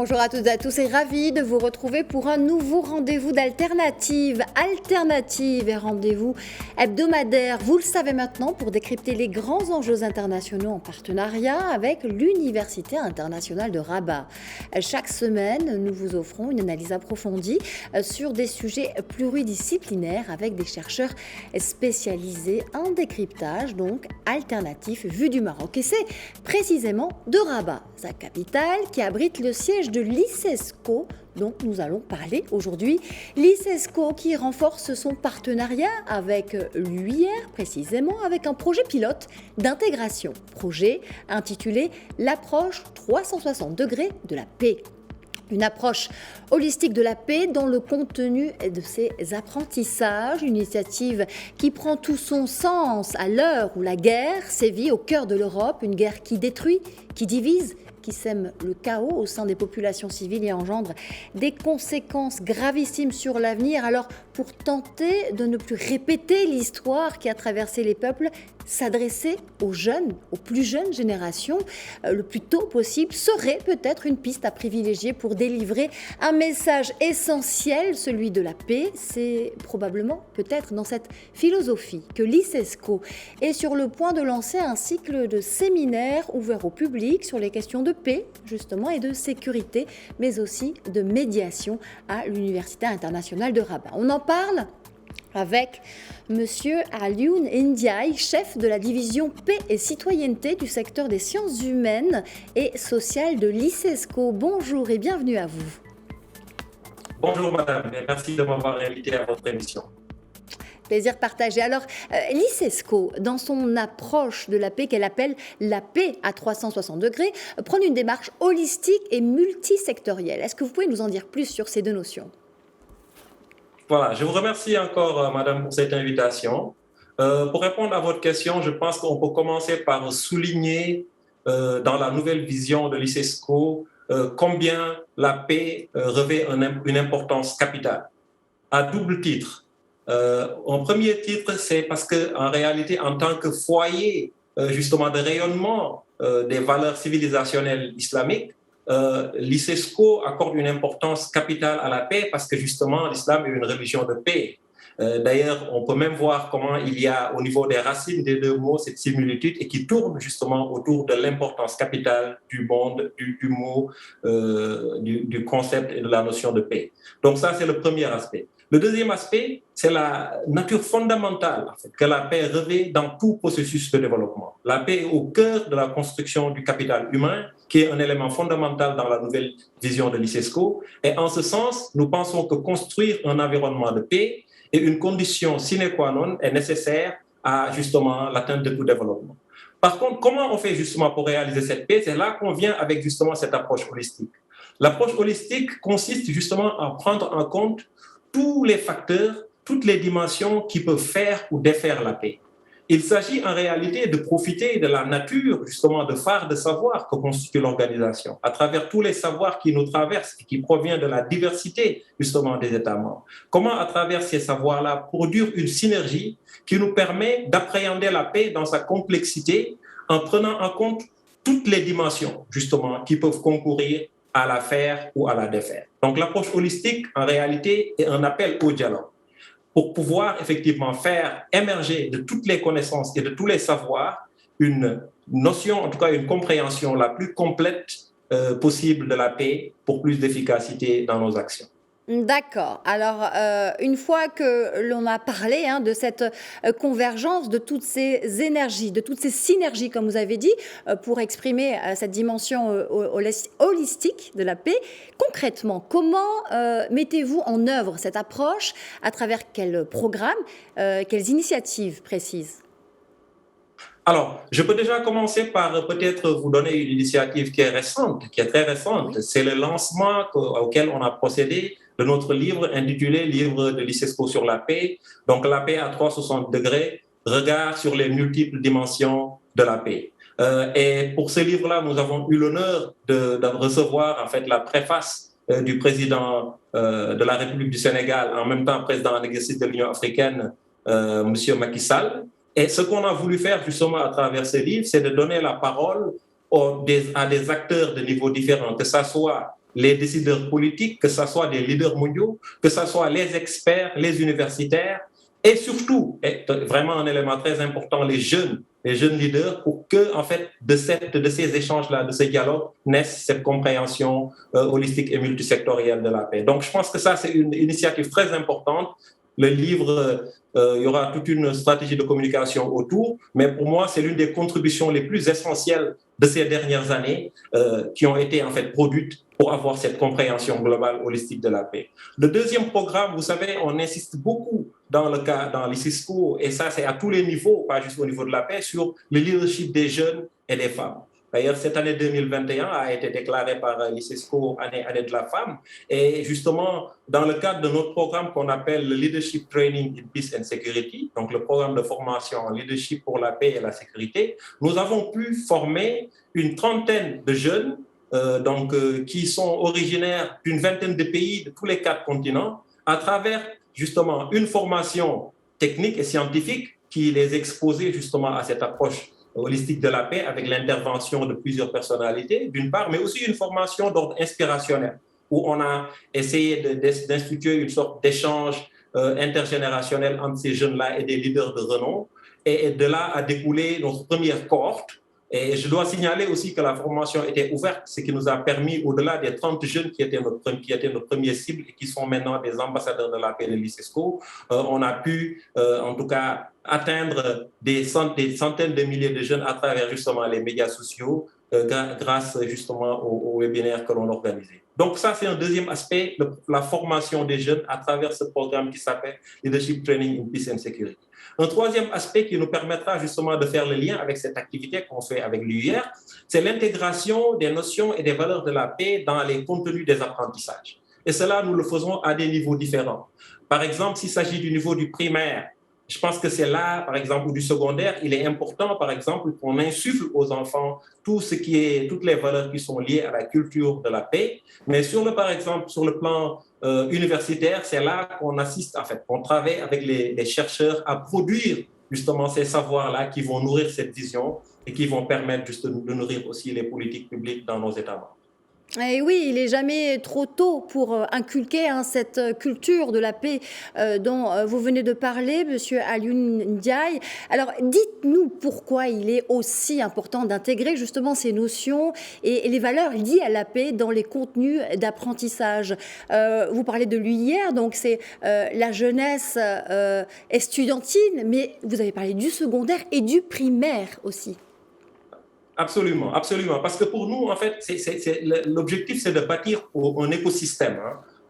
Bonjour à toutes et à tous et ravi de vous retrouver pour un nouveau rendez-vous d'Alternative. Alternative et rendez-vous hebdomadaire, vous le savez maintenant, pour décrypter les grands enjeux internationaux en partenariat avec l'Université internationale de Rabat. Chaque semaine, nous vous offrons une analyse approfondie sur des sujets pluridisciplinaires avec des chercheurs spécialisés en décryptage, donc alternatif vu du Maroc. Et c'est précisément de Rabat, sa capitale, qui abrite le siège de l'ICESCO, dont nous allons parler aujourd'hui. L'ICESCO qui renforce son partenariat avec l'UIR, précisément avec un projet pilote d'intégration. Projet intitulé l'approche 360 degrés de la paix. Une approche holistique de la paix dans le contenu de ses apprentissages, une initiative qui prend tout son sens à l'heure où la guerre sévit au cœur de l'Europe, une guerre qui détruit, qui divise, qui sème le chaos au sein des populations civiles et engendre des conséquences gravissimes sur l'avenir. Alors, pour tenter de ne plus répéter l'histoire qui a traversé les peuples, s'adresser aux jeunes, aux plus jeunes générations, le plus tôt possible, serait peut-être une piste à privilégier pour délivrer un message essentiel, celui de la paix. C'est probablement, peut-être, dans cette philosophie que l'ICESCO est sur le point de lancer un cycle de séminaires ouverts au public sur les questions de paix, justement, et de sécurité, mais aussi de médiation à l'Université internationale de Rabat. On en parle avec Monsieur Alioune Ndiaye, chef de la division paix et citoyenneté du secteur des sciences humaines et sociales de l'ICESCO. Bonjour et bienvenue à vous. Bonjour madame, et merci de m'avoir invité à votre émission. Plaisir partagé. Alors, l'ICESCO, dans son approche de la paix qu'elle appelle la paix à 360 degrés, prend une démarche holistique et multisectorielle. Est-ce que vous pouvez nous en dire plus sur ces deux notions ? Voilà, je vous remercie encore, madame, pour cette invitation. Pour répondre à votre question, je pense qu'on peut commencer par souligner dans la nouvelle vision de l'ICESCO combien la paix revêt une importance capitale, à double titre. En premier titre, c'est parce qu'en réalité, en tant que foyer justement de rayonnement des valeurs civilisationnelles islamiques, l'ICESCO accorde une importance capitale à la paix parce que justement l'islam est une religion de paix. D'ailleurs, on peut même voir comment il y a au niveau des racines des deux mots cette similitude et qui tourne justement autour de l'importance capitale du monde, du mot, du concept et de la notion de paix. Donc ça, c'est le premier aspect. Le deuxième aspect, c'est la nature fondamentale en fait, que la paix revêt dans tout processus de développement. La paix est au cœur de la construction du capital humain, qui est un élément fondamental dans la nouvelle vision de l'ICESCO. Et en ce sens, nous pensons que construire un environnement de paix est une condition sine qua non et nécessaire à justement l'atteinte de tout développement. Par contre, comment on fait justement pour réaliser cette paix? C'est là qu'on vient avec justement cette approche holistique. L'approche holistique consiste justement à prendre en compte tous les facteurs, toutes les dimensions qui peuvent faire ou défaire la paix. Il s'agit en réalité de profiter de la nature, justement, de phare de savoir que constitue l'organisation, à travers tous les savoirs qui nous traversent et qui proviennent de la diversité, justement, des États membres. Comment, à travers ces savoirs-là, produire une synergie qui nous permet d'appréhender la paix dans sa complexité en prenant en compte toutes les dimensions, justement, qui peuvent concourir à la faire ou à la défaire. Donc l'approche holistique, en réalité, est un appel au dialogue pour pouvoir effectivement faire émerger de toutes les connaissances et de tous les savoirs une notion, en tout cas une compréhension la plus complète possible de la paix pour plus d'efficacité dans nos actions. D'accord. Alors, une fois que l'on a parlé de cette convergence de toutes ces énergies, de toutes ces synergies, comme vous avez dit, pour exprimer cette dimension holistique de la paix, concrètement, comment mettez-vous en œuvre cette approche? À travers quels programmes, quelles initiatives précises? Alors, je peux déjà commencer par peut-être vous donner une initiative qui est récente, qui est très récente. Oui. C'est le lancement auquel on a procédé de notre livre intitulé Livre de l'ICESCO sur la paix. Donc, la paix à 360 degrés, regard sur les multiples dimensions de la paix. Et pour ce livre-là, nous avons eu l'honneur de recevoir en fait la préface du président de la République du Sénégal, en même temps président en exercice de l'Union africaine, M. Macky Sall. Et ce qu'on a voulu faire justement à travers ce livre, c'est de donner la parole à des acteurs de niveaux différents, que ce soit les décideurs politiques, que ce soit des leaders mondiaux, que ce soit les experts, les universitaires, et surtout, et vraiment un élément très important, les jeunes leaders, pour que, en fait, de ces échanges-là, de ces dialogues, naisse cette compréhension holistique et multisectorielle de la paix. Donc, je pense que ça, c'est une initiative très importante. Le livre, il y aura toute une stratégie de communication autour, mais pour moi, c'est l'une des contributions les plus essentielles de ces dernières années qui ont été en fait produites pour avoir cette compréhension globale holistique de la paix. Le deuxième programme, vous savez, on insiste beaucoup dans le cas dans l'ICISCO, et ça c'est à tous les niveaux, pas juste au niveau de la paix, sur le leadership des jeunes et des femmes. D'ailleurs, cette année 2021 a été déclarée par l'ICISCO année de la femme. Et justement, dans le cadre de notre programme qu'on appelle le Leadership Training in Peace and Security, donc le programme de formation en leadership pour la paix et la sécurité, nous avons pu former une trentaine de jeunes qui sont originaires d'une vingtaine de pays de tous les 4 continents à travers justement une formation technique et scientifique qui les exposait justement à cette approche holistique de la paix avec l'intervention de plusieurs personnalités, d'une part, mais aussi une formation d'ordre inspirationnel, où on a essayé d'instituer une sorte d'échange intergénérationnel entre ces jeunes-là et des leaders de renom. Et de là a découlé notre première cohorte. Et je dois signaler aussi que la formation était ouverte, ce qui nous a permis, au-delà des 30 jeunes qui étaient notre première cible et qui sont maintenant des ambassadeurs de la paix de l'ICISCO, on a pu, en tout cas, atteindre des centaines de milliers de jeunes à travers justement les médias sociaux, grâce justement aux webinaires que l'on organisait. Donc ça, c'est un deuxième aspect, la formation des jeunes à travers ce programme qui s'appelle Leadership Training in Peace and Security. Un troisième aspect qui nous permettra justement de faire le lien avec cette activité qu'on fait avec l'UIR, c'est l'intégration des notions et des valeurs de la paix dans les contenus des apprentissages. Et cela, nous le faisons à des niveaux différents. Par exemple, s'il s'agit du niveau du primaire, je pense que c'est là, par exemple, ou du secondaire, il est important, par exemple, qu'on insuffle aux enfants toutes les valeurs qui sont liées à la culture de la paix. Mais par exemple, sur le plan universitaire, c'est là qu'on assiste, en fait, qu'on travaille avec les chercheurs à produire justement ces savoirs-là qui vont nourrir cette vision et qui vont permettre juste de nourrir aussi les politiques publiques dans nos États membres. Et oui, il n'est jamais trop tôt pour inculquer cette culture de la paix dont vous venez de parler, Monsieur Alioune Ndiaye. Alors, dites-nous pourquoi il est aussi important d'intégrer justement ces notions et les valeurs liées à la paix dans les contenus d'apprentissage. Vous parlez de l'UIR, donc c'est la jeunesse estudiantine, mais vous avez parlé du secondaire et du primaire aussi. Absolument, absolument. Parce que pour nous, en fait, l'objectif, c'est de bâtir un écosystème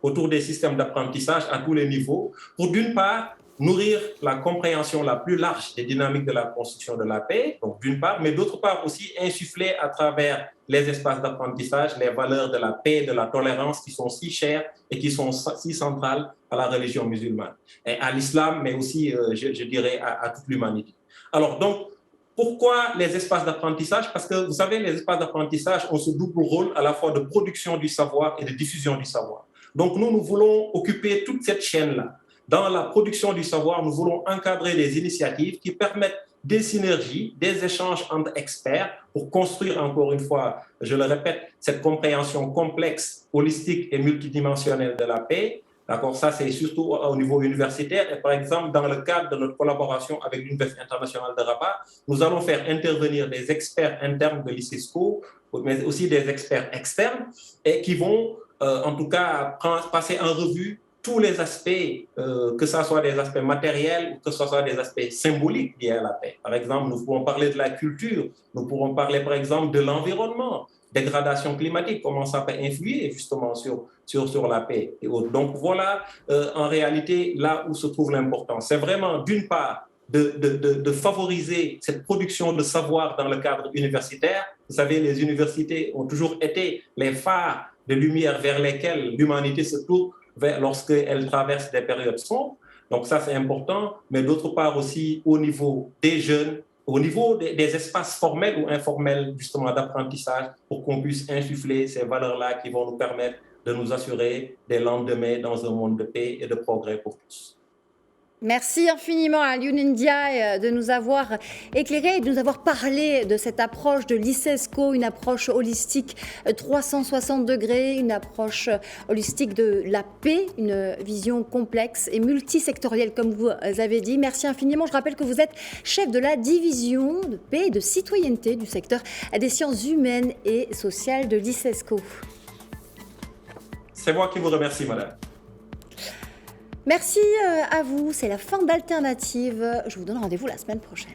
autour des systèmes d'apprentissage à tous les niveaux, pour d'une part, nourrir la compréhension la plus large des dynamiques de la construction de la paix, donc d'une part, mais d'autre part aussi insuffler à travers les espaces d'apprentissage les valeurs de la paix, de la tolérance qui sont si chères et qui sont si centrales à la religion musulmane, et à l'islam, mais aussi, je dirais, à toute l'humanité. Alors, donc, pourquoi les espaces d'apprentissage? Parce que vous savez, les espaces d'apprentissage ont ce double rôle à la fois de production du savoir et de diffusion du savoir. Donc nous voulons occuper toute cette chaîne-là. Dans la production du savoir, nous voulons encadrer des initiatives qui permettent des synergies, des échanges entre experts pour construire, encore une fois, je le répète, cette compréhension complexe, holistique et multidimensionnelle de la paix. D'accord, ça c'est surtout au niveau universitaire. Et par exemple, dans le cadre de notre collaboration avec l'Université internationale de Rabat, nous allons faire intervenir des experts internes de l'ICISCO, mais aussi des experts externes, et qui vont en tout cas passer en revue tous les aspects, que ce soit des aspects matériels ou que ce soit des aspects symboliques liés à la paix. Par exemple, nous pourrons parler de la culture, nous pourrons parler par exemple de l'environnement, dégradation climatique, comment ça peut influer justement sur la paix et autres. Donc voilà, en réalité, là où se trouve l'importance. C'est vraiment, d'une part, de favoriser cette production de savoir dans le cadre universitaire. Vous savez, les universités ont toujours été les phares de lumière vers lesquels l'humanité se tourne lorsqu'elle traverse des périodes sombres. Donc ça, c'est important, mais d'autre part aussi au niveau des jeunes, au niveau des espaces formels ou informels justement d'apprentissage, pour qu'on puisse insuffler ces valeurs-là qui vont nous permettre de nous assurer des lendemains dans un monde de paix et de progrès pour tous. Merci infiniment à Youn Ndiaye de nous avoir éclairé et de nous avoir parlé de cette approche de l'ICESCO, une approche holistique 360 degrés, une approche holistique de la paix, une vision complexe et multisectorielle comme vous avez dit. Merci infiniment. Je rappelle que vous êtes chef de la division de paix et de citoyenneté du secteur des sciences humaines et sociales de l'ICESCO. C'est moi qui vous remercie, madame. Merci à vous, c'est la fin d'Alternative. Je vous donne rendez-vous la semaine prochaine.